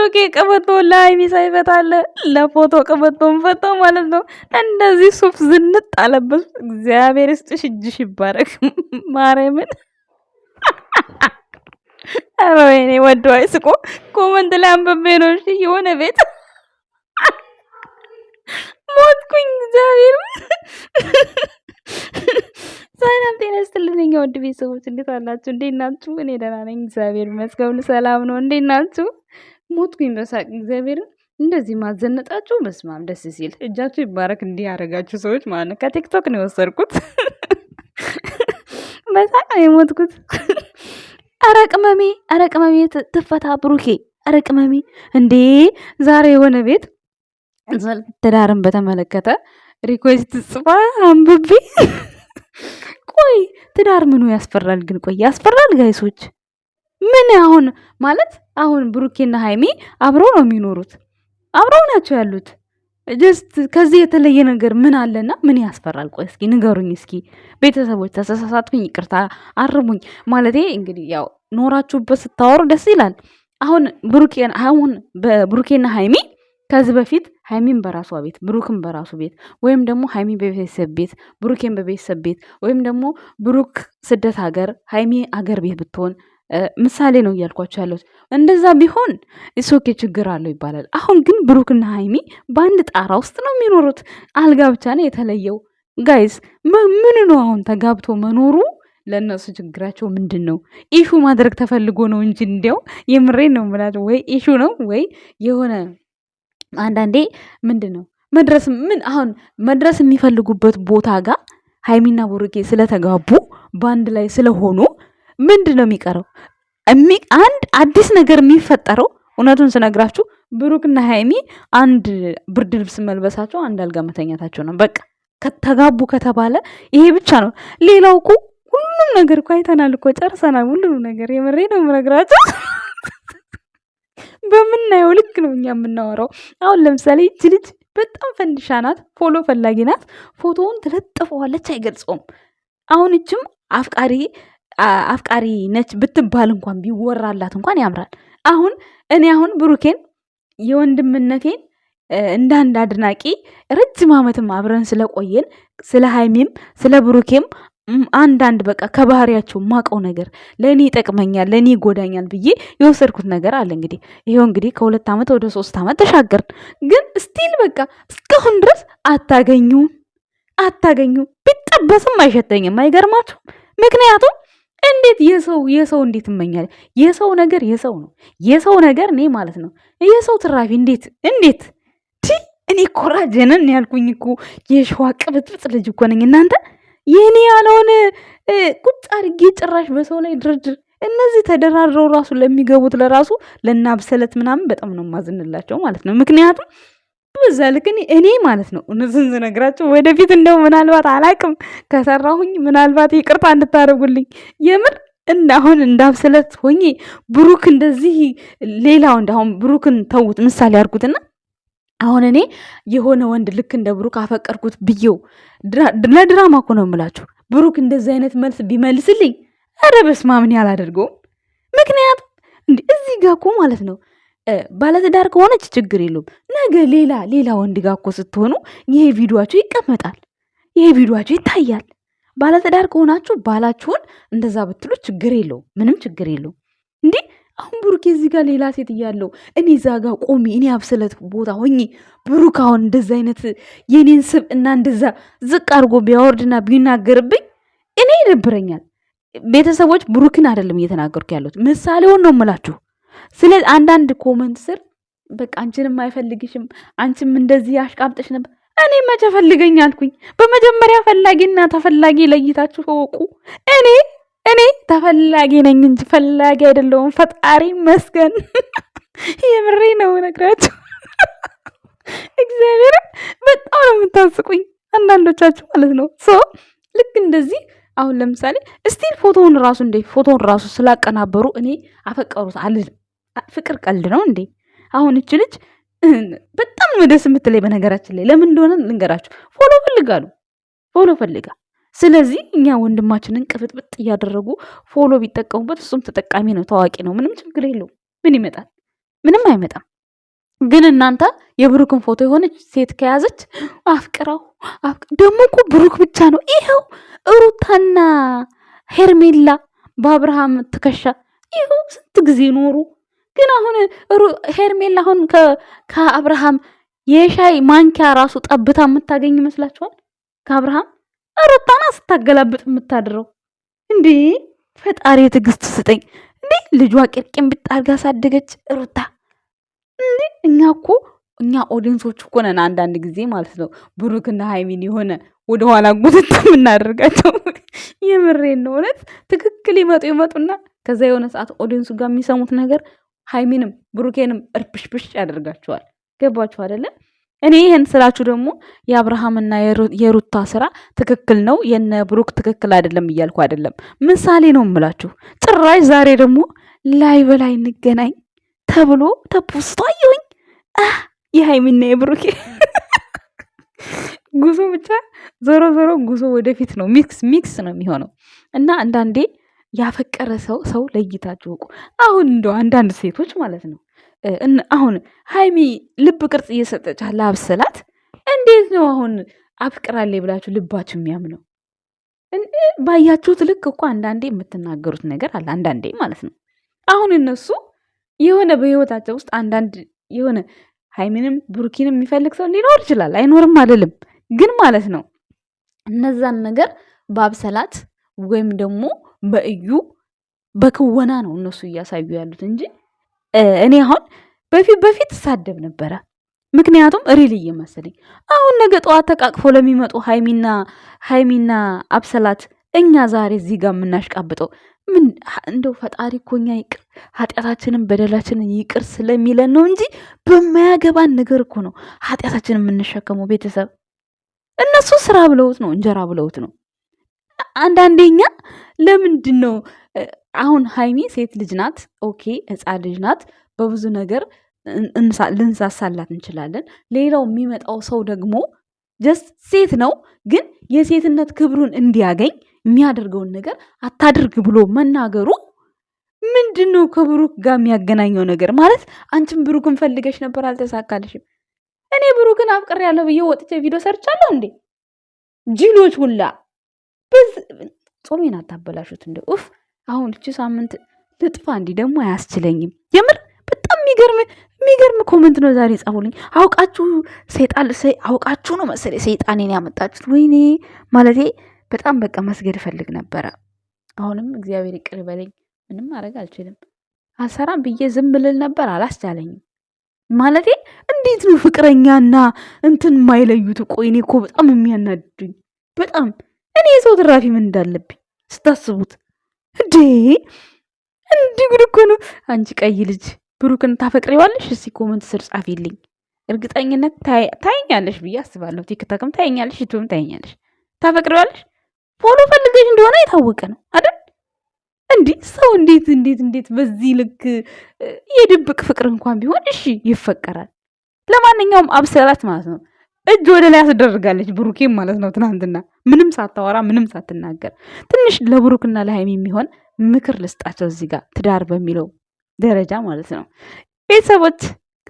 ብሩኬ ቀበቶ ለሀይሚ ሳይፈታለ ለፎቶ ቀበቶን ፈታው ማለት ነው። እንደዚህ ሱፍ ዝንጥ አለበት። እግዚአብሔር ይስጥሽ፣ እጅሽ ይባረክ ማርያምን። ኧረ ወይኔ ወደው አይስቆ ኮመንት ላይ አንብቤ ነው እሺ የሆነ ቤት ሞትኩኝ። እግዚአብሔር ሰላም ጤና ይስጥልኝ ውድ ቤተሰቦች፣ እንዴት አላችሁ? እንዴት ናችሁ? እኔ ደህና ነኝ እግዚአብሔር ይመስገን፣ ሰላም ነው። እንዴት ናችሁ? ሞትኩኝ በሳቅ እግዚአብሔርን። እንደዚህ ማዘነጣችሁ በስማም ደስ ሲል። እጃችሁ ይባረክ እንዲህ ያደረጋችሁ ሰዎች ማለት ነው። ከቲክቶክ ነው የወሰድኩት። በሳቅ ነው የሞትኩት። ኧረ ቅመሜ ትፈታ ብሩኬ። ኧረ ቅመሜ እንዴ ዛሬ የሆነ ቤት ትዳርን በተመለከተ ሪኩዌስት ጽፋ አንብቤ ቆይ ትዳር ምኑ ያስፈራል ግን? ቆይ ያስፈራል ጋይሶች። ምን አሁን ማለት አሁን ብሩኬና ሃይሚ አብረው ነው የሚኖሩት፣ አብረው ናቸው ያሉት። ጀስት ከዚህ የተለየ ነገር ምን አለና ምን ያስፈራል? ቆይ እስኪ ንገሩኝ። እስኪ ቤተሰቦች ተሳሳትኩኝ፣ ይቅርታ አርሙኝ። ማለቴ እንግዲህ ያው ኖራችሁበት ስታወሩ ደስ ይላል። አሁን በብሩኬና ሃይሚ ከዚህ በፊት ሃይሚን በራሷ ቤት ብሩክን በራሱ ቤት ወይም ደግሞ ሃይሚ በቤተሰብ ቤት ብሩኬን በቤተሰብ ቤት ወይም ደግሞ ብሩክ ስደት ሀገር ሃይሚ አገር ቤት ብትሆን ምሳሌ ነው እያልኳቸው ያለሁት። እንደዛ ቢሆን እሶኬ ችግር አለው ይባላል። አሁን ግን ብሩክና ሃይሚ በአንድ ጣራ ውስጥ ነው የሚኖሩት። አልጋ ብቻ ነው የተለየው። ጋይስ ምን ነው አሁን ተጋብቶ መኖሩ ለእነሱ ችግራቸው ምንድን ነው? ኢሹ ማድረግ ተፈልጎ ነው እንጂ እንዲያው የምሬን ነው የምላቸው። ወይ ኢሹ ነው ወይ የሆነ አንዳንዴ ምንድን ነው መድረስ የሚፈልጉበት ቦታ ጋር ሃይሚና ብሩኬ ስለተጋቡ በአንድ ላይ ስለሆኑ ምንድን ነው የሚቀረው? አንድ አዲስ ነገር የሚፈጠረው እውነቱን ስነግራችሁ ብሩክና ሃይሚ አንድ ብርድ ልብስ መልበሳቸው አንድ አልጋ መተኛታቸው ነው። በቃ ከተጋቡ ከተባለ ይሄ ብቻ ነው። ሌላው እኮ ሁሉም ነገር እኮ አይተናል እኮ ጨርሰናል። ሁሉም ነገር የምሬ ነው የምነግራቸው። በምናየው ልክ ነው እኛ የምናወራው። አሁን ለምሳሌ ይቺ ልጅ በጣም ፈንድሻ ናት፣ ፎሎ ፈላጊ ናት። ፎቶውን ትለጥፈዋለች፣ አይገልጸውም። አሁን ይችም አፍቃሪ ነች ብትባል እንኳን ቢወራላት እንኳን ያምራል። አሁን ብሩኬን የወንድምነቴን እንደ አንድ አድናቂ ረጅም ዓመትም አብረን ስለቆየን ስለ ሃይሚም ስለ ብሩኬም አንዳንድ በቃ ከባህሪያቸው ማቀው ነገር ለእኔ ይጠቅመኛል ለእኔ ይጎዳኛል ብዬ የወሰድኩት ነገር አለ። እንግዲህ ይሄው እንግዲህ ከ2 ዓመት ወደ 3 ዓመት ተሻገርን። ግን ስቲል በቃ እስካሁን ድረስ አታገኙም። ቢጠበስም አይሸተኝም። አይገርማችሁ? ምክንያቱም እንዴት የሰው እንዴት ይመኛል? የሰው ነገር የሰው ነው። የሰው ነገር እኔ ማለት ነው የሰው ትራፊ እንዴት እኔ ኮራጀነን ያልኩኝ እኮ የሸዋ ቅብጥብጥ ልጅ እኮ ነኝ እናንተ። የኔ ያለውን ቁጭ አድርጌ ጭራሽ በሰው ላይ ድርድር። እነዚህ ተደራድረው ራሱ ለሚገቡት ለራሱ ለናብሰለት ምናምን በጣም ነው ማዝንላቸው ማለት ነው። ምክንያቱም በዛ ልክ እኔ ማለት ነው እነዚህን ስነግራቸው ወደፊት እንደው ምናልባት አላቅም ከሰራሁኝ ምናልባት ይቅርታ እንድታደርጉልኝ የምር አሁን እንዳብሰለት ሆኜ ብሩክ እንደዚህ ሌላው አሁን ብሩክን ተውት ምሳሌ አድርጉትና አሁን እኔ የሆነ ወንድ ልክ እንደ ብሩክ አፈቀርኩት ብዬው ለድራማ እኮ ነው የምላችሁ። ብሩክ እንደዚህ አይነት መልስ ቢመልስልኝ ኧረ በስመ አብ እኔ አላደርገውም። ምክንያቱም እዚህ ጋር እኮ ማለት ነው ባለትዳር ከሆነች ችግር የለውም። ነገ ሌላ ወንድ ጋር እኮ ስትሆኑ ይሄ ቪዲዮአችሁ ይቀመጣል፣ ይሄ ቪዲዮአችሁ ይታያል። ባለትዳር ከሆናችሁ ባላችሁን እንደዛ ብትሉ ችግር የለውም፣ ምንም ችግር የለውም። እንዴ አሁን ብሩክ እዚህ ጋር ሌላ ሴት እያለው እኔ እዛ ጋር ቆሚ እኔ አብስለት ቦታ ሆኜ ብሩክ አሁን እንደዛ አይነት የኔን ስብ እና እንደዛ ዝቅ አድርጎ ቢያወርድና ቢናገርብኝ እኔ ይደብረኛል። ቤተሰቦች ብሩክን አይደለም እየተናገርኩ ያለሁት ምሳሌውን ነው የምላችሁ። ስለዚህ አንዳንድ ኮመንት ስር በቃ አንቺንም አይፈልግሽም አንቺም እንደዚህ አሽቃብጠሽ ነበር። እኔ መቼ ፈልገኝ አልኩኝ? በመጀመሪያ ፈላጊና ተፈላጊ ለይታችሁ ተወቁ። እኔ ተፈላጊ ነኝ እንጂ ፈላጊ አይደለሁም። ፈጣሪ መስገን የምሬ ነው ነግራችሁ። እግዚአብሔር በጣም ነው የምታስቁኝ አንዳንዶቻችሁ ማለት ነው። ልክ እንደዚህ አሁን ለምሳሌ እስቲል ፎቶውን ራሱ ስላቀናበሩ እኔ አፈቀሩት አልልም። ፍቅር ቀልድ ነው እንዴ? አሁን እች ልጅ በጣም ነው ደስ የምትለኝ። በነገራችን ላይ ለምን እንደሆነ ልንገራችሁ። ፎሎ ፈልጋ ስለዚህ እኛ ወንድማችንን ቅብጥብጥ እያደረጉ ፎሎ ቢጠቀሙበት እሱም ተጠቃሚ ነው፣ ታዋቂ ነው። ምንም ችግር የለውም። ምን ይመጣል? ምንም አይመጣም። ግን እናንተ የብሩክን ፎቶ የሆነች ሴት ከያዘች አፍቅራው ደግሞ እኮ ብሩክ ብቻ ነው። ይሄው ሩታና ሄርሜላ በአብርሃም ትከሻ ይሄው ስንት ጊዜ ኖሩ። ግን አሁን ሄርሜላ አሁን ከአብርሃም የሻይ ማንኪያ ራሱ ጠብታ የምታገኝ ይመስላችኋል? ከአብርሃም ሩታና ስታገላብጥ የምታድረው እንዴ! ፈጣሪ ትዕግስት ስጠኝ እንዴ! ልጇ ቅርቅም ብታርጋ ሳደገች ሩታ እንዴ! እኛ ኦዲየንሶች እኮ ነን አንዳንድ ጊዜ ማለት ነው ብሩክና ሃይሚን የሆነ ወደ ኋላ ጉትት የምናደርጋቸው። የምሬን ነው እውነት። ትክክል ይመጡና ከዛ የሆነ ሰዓት ኦዲየንሱ ጋር የሚሰሙት ነገር ሃይሚንም ብሩኬንም እርብሽብሽ ያደርጋቸዋል። ገባችሁ አይደለ? እኔ ይሄን ስላችሁ ደግሞ የአብርሃምና የሩታ ስራ ትክክል ነው፣ የነ ብሩክ ትክክል አይደለም እያልኩ አይደለም። ምሳሌ ነው የምላችሁ። ጭራሽ ዛሬ ደግሞ ላይ በላይ እንገናኝ ተብሎ ተፖስቶ አየሁኝ። የሃይሚና የብሩኬ ጉዞ ብቻ ዞሮ ጉዞ ወደፊት ነው። ሚክስ ነው የሚሆነው እና አንዳንዴ ያፈቀረ ሰው ለይታችሁ እኮ አሁን እንደው አንዳንድ ሴቶች ማለት ነው አሁን ሃይሚ ልብ ቅርጽ እየሰጠች ለአብሰላት እንዴት ነው አሁን አፍቅራለች ብላችሁ ልባችሁ የሚያምነው? ባያችሁት ልክ እኮ አንዳንዴ የምትናገሩት ነገር አለ። አንዳንዴ ማለት ነው አሁን እነሱ የሆነ በህይወታቸው ውስጥ አንዳንድ የሆነ ሃይሚንም ብሩኪንም የሚፈልግ ሰው ሊኖር ይችላል፣ አይኖርም አይደለም። ግን ማለት ነው እነዛን ነገር በአብሰላት ወይም ደግሞ በእዩ በክወና ነው እነሱ እያሳዩ ያሉት እንጂ እኔ አሁን በፊት እሳደብ ነበረ። ምክንያቱም ሪል እየመሰለኝ አሁን ነገ ጠዋት ተቃቅፎ ለሚመጡ ሃይሚና አብሰላት እኛ ዛሬ እዚህ ጋር የምናሽቃብጠው ምን እንደው ፈጣሪ እኮ እኛ ይቅር ኃጢአታችንን በደላችንን ይቅር ስለሚለን ነው እንጂ በማያገባን ነገር እኮ ነው ኃጢአታችንን የምንሸከመው። ቤተሰብ እነሱ ስራ ብለውት ነው እንጀራ ብለውት ነው። አንዳንዴኛ ለምንድን ነው አሁን ሃይሚ ሴት ልጅ ናት፣ ኦኬ ሕፃን ልጅ ናት። በብዙ ነገር ልንሳሳላት እንችላለን። ሌላው የሚመጣው ሰው ደግሞ ጀስት ሴት ነው፣ ግን የሴትነት ክብሩን እንዲያገኝ የሚያደርገውን ነገር አታድርግ ብሎ መናገሩ ምንድን ነው ከብሩክ ጋር የሚያገናኘው ነገር? ማለት አንቺም ብሩክን ፈልገሽ ነበር አልተሳካልሽም። እኔ ብሩክን አፍቅሬያለሁ ብዬ ወጥቼ ቪዲዮ ሰርቻለሁ እንዴ? ጅሎች ሁላ ጾሜን አታበላሹት እንደ ኡፍ። አሁን እቺ ሳምንት ልጥፋ እንዲህ ደግሞ አያስችለኝም። የምር በጣም የሚገርም ኮመንት ነው ዛሬ ጻፉልኝ። አውቃችሁ ነው መሰለኝ ሰይጣኔን ያመጣችሁት። ወይኔ ማለቴ በጣም በቃ መስገድ እፈልግ ነበረ። አሁንም እግዚአብሔር ይቅር በለኝ፣ ምንም ማድረግ አልችልም። አልሰራም ብዬ ዝም ልል ነበር፣ አላስቻለኝም። ማለቴ እንዴት ነው ፍቅረኛና እንትን የማይለዩት? ቆይ እኔ እኮ በጣም የሚያናድዱኝ በጣም እኔ የሰው ትራፊ ምን እንዳለብኝ ስታስቡት እንዴ! እንዲህ ጉድ እኮ ነው። አንቺ ቀይ ልጅ ብሩክን ታፈቅሪዋለሽ? እስኪ ኮመንት ስር ጻፊልኝ። እርግጠኝነት ታይኛለሽ ብዬ አስባለሁ። ቲክቶክም ታይኛለሽ፣ ዩቲዩብም ታይኛለሽ። ታፈቅሪዋለሽ? ፎሎ ፈልገሽ እንደሆነ የታወቀ ነው አይደል? እንዲህ ሰው እንዴት በዚህ ልክ የድብቅ ፍቅር እንኳን ቢሆን እሺ ይፈቀራል። ለማንኛውም አብሰላት ማለት ነው እጅ ወደ ላይ አስደርጋለች ብሩኬም ማለት ነው። ትናንትና ምንም ሳታወራ ምንም ሳትናገር ትንሽ ለብሩክና ለሃይሚ የሚሆን ምክር ልስጣቸው እዚህ ጋር ትዳር በሚለው ደረጃ ማለት ነው። ቤተሰቦች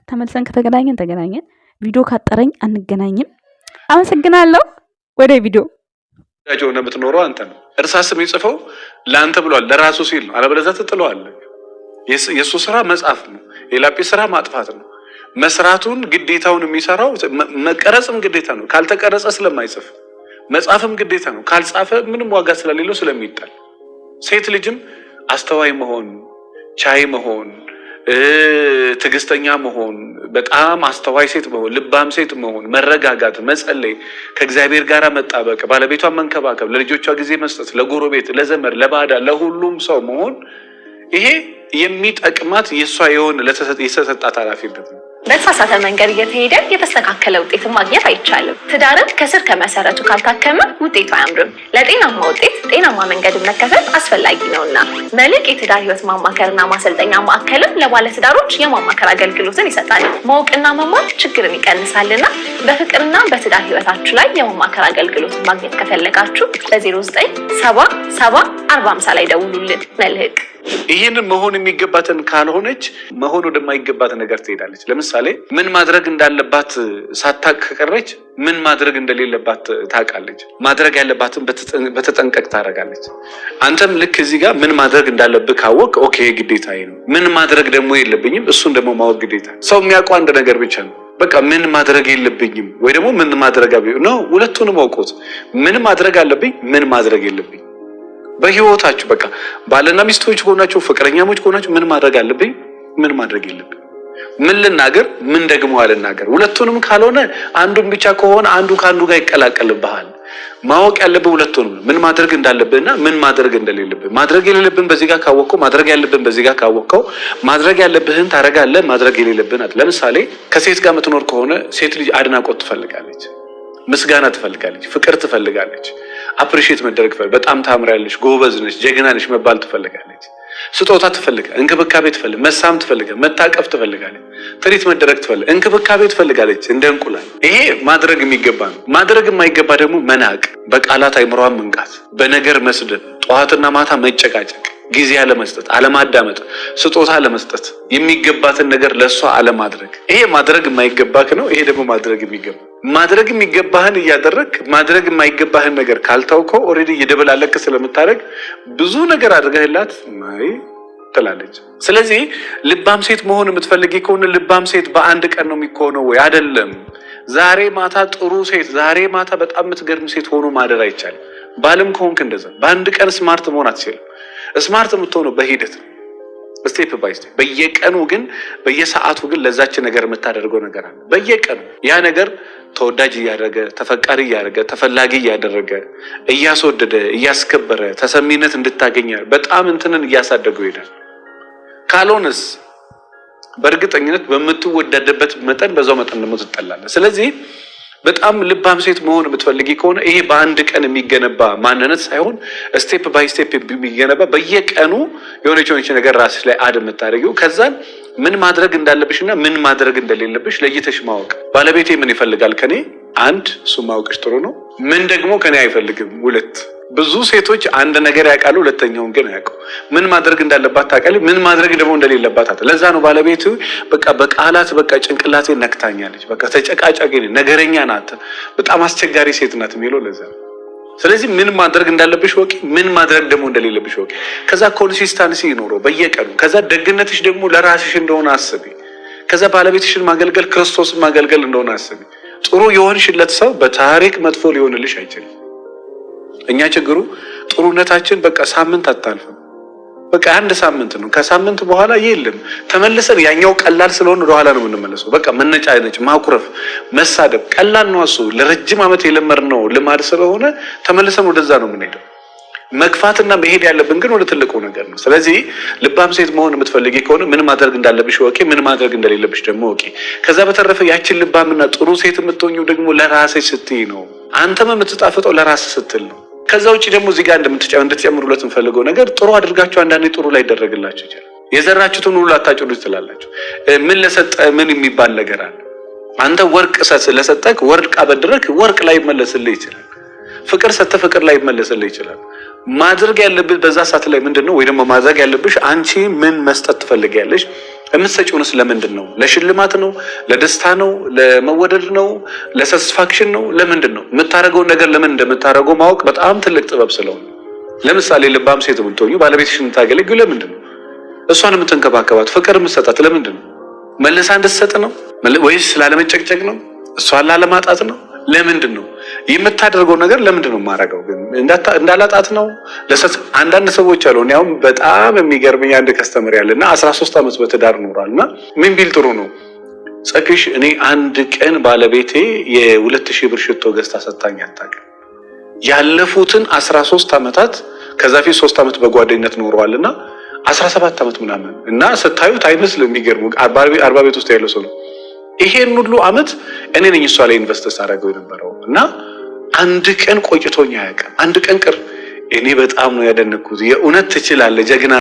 ተመልሰን ተገናኘን። ቪዲዮ ካጠረኝ አንገናኝም። አመሰግናለሁ። ወደ ቪዲዮ ዳጆ ነው የምትኖረው አንተ ነው። እርሳስ የሚጽፈው ለአንተ ብሏል፣ ለራሱ ሲል ነው። አለበለዚያ ትጥለዋለህ። የእሱ ስራ መጻፍ ነው፣ የላጲስ ስራ ማጥፋት ነው። መስራቱን ግዴታውን የሚሰራው መቀረጽም ግዴታ ነው። ካልተቀረጸ ስለማይጽፍ መጻፍም ግዴታ ነው። ካልጻፈ ምንም ዋጋ ስለሌለው ስለሚጣል። ሴት ልጅም አስተዋይ መሆን፣ ቻይ መሆን፣ ትዕግስተኛ መሆን፣ በጣም አስተዋይ ሴት መሆን፣ ልባም ሴት መሆን፣ መረጋጋት፣ መጸለይ፣ ከእግዚአብሔር ጋር መጣበቅ፣ ባለቤቷን መንከባከብ፣ ለልጆቿ ጊዜ መስጠት፣ ለጎረቤት፣ ለዘመድ፣ ለባዳ፣ ለሁሉም ሰው መሆን ይሄ የሚጠቅማት የእሷ የሆነ የተሰጣት ኃላፊነት ነው። በተሳሳተ መንገድ እየተሄደ የተስተካከለ ውጤትን ማግኘት አይቻልም። ትዳርን ከስር ከመሰረቱ ካልታከመ ውጤቱ አያምርም። ለጤናማ ውጤት ጤናማ መንገድን መከተል አስፈላጊ ነውና መልሕቅ የትዳር ህይወት ማማከርና ማሰልጠኛ ማዕከልም ለባለትዳሮች የማማከር አገልግሎትን ይሰጣል። ማወቅና መማር ችግርን ይቀንሳልና በፍቅርና በትዳር ህይወታችሁ ላይ የማማከር አገልግሎት ማግኘት ከፈለጋችሁ በ09774050 ላይ ደውሉልን። መልህቅ ይህንን መሆን የሚገባትን ካልሆነች መሆን ወደማይገባት ነገር ትሄዳለች። ለምሳሌ ምን ማድረግ እንዳለባት ሳታቅ ከቀረች ምን ማድረግ እንደሌለባት ታውቃለች። ማድረግ ያለባትን በተጠንቀቅ ታደርጋለች። አንተም ልክ እዚህ ጋር ምን ማድረግ እንዳለብህ ካወቅ ኦኬ ግዴታዬ ነው። ምን ማድረግ ደግሞ የለብኝም እሱን ደግሞ ማወቅ ግዴታ። ሰው የሚያውቀው አንድ ነገር ብቻ ነው። በቃ ምን ማድረግ የለብኝም ወይ ደግሞ ምን ማድረግ ነው። ሁለቱንም አውቁት። ምን ማድረግ አለብኝ፣ ምን ማድረግ የለብኝ በህይወታችሁ። በቃ ባልና ሚስቶች ሆናችሁ ፍቅረኛሞች ሆናችሁ ምን ማድረግ አለብኝ፣ ምን ማድረግ የለብኝ፣ ምን ልናገር፣ ምን ደግሞ አልናገር። ሁለቱንም ካልሆነ አንዱን ብቻ ከሆነ አንዱ ከአንዱ ጋር ይቀላቀልብሃል። ማወቅ ያለብህ ሁለቱንም ምን ማድረግ እንዳለብህና ምን ማድረግ እንደሌለብህ። ማድረግ የሌለብህን በዚህ ጋር ካወቅከው ማድረግ ያለብህን በዚህ ጋር ካወቅከው ማድረግ ያለብህን ታደርጋለህ። ማድረግ የሌለብህን አት ለምሳሌ ከሴት ጋር የምትኖር ከሆነ ሴት ልጅ አድናቆት ትፈልጋለች፣ ምስጋና ትፈልጋለች፣ ፍቅር ትፈልጋለች፣ አፕሪሺየት መደረግ ትፈልጋለች። በጣም ታምራለች፣ ጎበዝ ነች፣ ጀግና ነች መባል ትፈልጋለች። ስጦታ ትፈልጋለች፣ እንክብካቤ ትፈልጋለች፣ መሳም ትፈልጋለች፣ መታቀፍ ትፈልጋለች፣ ትሪት መደረግ ትፈልጋለች፣ እንክብካቤ ትፈልጋለች እንደ እንቁላል። ይሄ ማድረግ የሚገባ ነው። ማድረግ የማይገባ ደግሞ መናቅ፣ በቃላት አይምሯን መንቃት፣ በነገር መስደብ፣ ጠዋትና ማታ መጨቃጨቅ፣ ጊዜ አለመስጠት፣ አለማዳመጥ፣ ስጦታ አለመስጠት፣ የሚገባትን ነገር ለሷ አለማድረግ። ይሄ ማድረግ የማይገባክ ነው። ይሄ ደግሞ ማድረግ የሚገባ። ማድረግ የሚገባህን እያደረግ ማድረግ የማይገባህን ነገር ካልታውከው ኦልሬዲ እየደበላለክ ስለምታደርግ ብዙ ነገር አድርገህላት ማይ ትላለች። ስለዚህ ልባም ሴት መሆን የምትፈልጊ ከሆነ ልባም ሴት በአንድ ቀን ነው የሚሆነው ወይ አይደለም። ዛሬ ማታ ጥሩ ሴት፣ ዛሬ ማታ በጣም የምትገርም ሴት ሆኖ ማደር አይቻልም። ባልም ከሆንክ እንደዛ በአንድ ቀን ስማርት መሆን አትችልም። ስማርት የምትሆነው በሂደት ነው፣ ስቴፕ ባይ ስቴፕ። በየቀኑ ግን በየሰዓቱ ግን ለዛች ነገር የምታደርገው ነገር አለ። በየቀኑ ያ ነገር ተወዳጅ እያደረገ ተፈቃሪ እያደረገ ተፈላጊ እያደረገ እያስወደደ እያስከበረ ተሰሚነት እንድታገኝ በጣም እንትንን እያሳደገው ይሄዳል። ካልሆነስ በእርግጠኝነት በምትወደድበት መጠን በዛው መጠን ደግሞ ትጠላለህ። ስለዚህ በጣም ልባም ሴት መሆን የምትፈልጊ ከሆነ ይሄ በአንድ ቀን የሚገነባ ማንነት ሳይሆን ስቴፕ ባይ ስቴፕ የሚገነባ በየቀኑ የሆነች ነገር ራስሽ ላይ አድ የምታደርጊው ከዛን ምን ማድረግ እንዳለብሽና ምን ማድረግ እንደሌለብሽ ለይተሽ ማወቅ። ባለቤቴ ምን ይፈልጋል ከኔ? አንድ እሱ ማወቅሽ ጥሩ ነው። ምን ደግሞ ከኔ አይፈልግም? ሁለት። ብዙ ሴቶች አንድ ነገር ያውቃሉ፣ ሁለተኛውን ግን አያውቁ። ምን ማድረግ እንዳለባት ታውቃለች፣ ምን ማድረግ ደግሞ እንደሌለባት አታ። ለዛ ነው ባለቤቱ በቃ በቃላት በቃ ጭንቅላቴ ነክታኛለች፣ በቃ ተጨቃጫቂ ነገረኛ ናት፣ በጣም አስቸጋሪ ሴት ናት የሚለው ለዛ ነው። ስለዚህ ምን ማድረግ እንዳለብሽ ወቂ፣ ምን ማድረግ ደግሞ እንደሌለብሽ ወቂ። ከዛ ኮንሲስታንሲ ይኖረው በየቀኑ። ከዛ ደግነትሽ ደግሞ ለራስሽ እንደሆነ አስቢ። ከዛ ባለቤትሽን ማገልገል ክርስቶስን ማገልገል እንደሆነ አስቢ። ጥሩ የሆንሽለት ሰው በታሪክ መጥፎ ሊሆንልሽ አይችልም። እኛ ችግሩ ጥሩነታችን በቃ ሳምንት አታልፍም። በቃ አንድ ሳምንት ነው። ከሳምንት በኋላ የለም ተመልሰን ያኛው ቀላል ስለሆነ ወደኋላ ነው የምንመለሰው። በቃ መነጫነጭ፣ ማኩረፍ፣ መሳደብ ቀላል ነው። እሱ ለረጅም ዓመት የለመድነው ልማድ ስለሆነ ተመልሰን ወደዛ ነው የምንሄደው። መግፋትና መሄድ ያለብን ግን ወደ ትልቁ ነገር ነው። ስለዚህ ልባም ሴት መሆን የምትፈልጊ ከሆነ ምን ማድረግ እንዳለብሽ ወቂ፣ ምን ማድረግ እንደሌለብሽ ደግሞ ወቂ። ከዛ በተረፈ ያችን ልባምና ጥሩ ሴት የምትሆኚው ደግሞ ለራስሽ ስትይ ነው። አንተም የምትጣፍጠው ለራስሽ ስትል ነው። ከዛ ውጪ ደግሞ እዚህ ጋር እንድትጨምሩለት የምፈልገው ነገር ጥሩ አድርጋችሁ አንዳንዴ ጥሩ ላይ ይደረግላችሁ ይችላል። የዘራችሁትን ሁሉ አታጭዱ ትላላችሁ። ምን ለሰጠ ምን የሚባል ነገር አለ። አንተ ወርቅ ለሰጠክ ወርቅ አበድረክ ወርቅ ላይ ይመለስልህ ይችላል። ፍቅር ሰጠ ፍቅር ላይ ይመለስልህ ይችላል። ማድረግ ያለብህ በዛ ሰዓት ላይ ምንድነው? ወይ ደግሞ ማድረግ ያለብሽ አንቺ ምን መስጠት ትፈልጊያለሽ? የምትሰጪውንስ ለምንድን ነው? ለሽልማት ነው? ለደስታ ነው? ለመወደድ ነው? ለሳቲስፋክሽን ነው? ለምንድን ነው የምታደርገው ነገር? ለምን እንደምታደርገው ማወቅ በጣም ትልቅ ጥበብ ስለሆነ። ለምሳሌ ልባም ሴት የምትሆኚው ባለቤትሽን የምታገለግዪው ለምንድን ነው? እሷን የምትንከባከባት ፍቅር የምትሰጣት ለምንድን ነው? መልሳ እንድትሰጥ ነው ወይስ ላለመጨቅጨቅ ነው? እሷን ላለማጣት ነው? ለምንድን ነው የምታደርገው ነገር? ለምንድን ነው የማደርገው ግን እንዳላጣት ነው? አንዳንድ ሰዎች አሉ። እኔ አሁን በጣም የሚገርመኝ አንድ ከስተመር ያለና 13 ዓመት በትዳር ኖሯልና ምን ቢል ጥሩ ነው ጸክሽ፣ እኔ አንድ ቀን ባለቤቴ የ2000 ብር ሽቶ ገዝታ ሰጣኝ አታውቅም። ያለፉትን 13 ዓመታት ከዛ ፊት 3 ዓመት በጓደኝነት ኖረዋልና 17 ዓመት ምናምን እና ስታዩት አይመስልም። የሚገርሙ 40 ቤት ውስጥ ያለ ሰው ነው። ይሄን ሁሉ ዓመት እኔ ነኝ እሷ ላይ ኢንቨስት ሳደርገው የነበረው እና አንድ ቀን ቆይቶኝ አያውቅም። አንድ ቀን ቅር። እኔ በጣም ነው ያደነኩት። የእውነት ትችላለህ ጀግና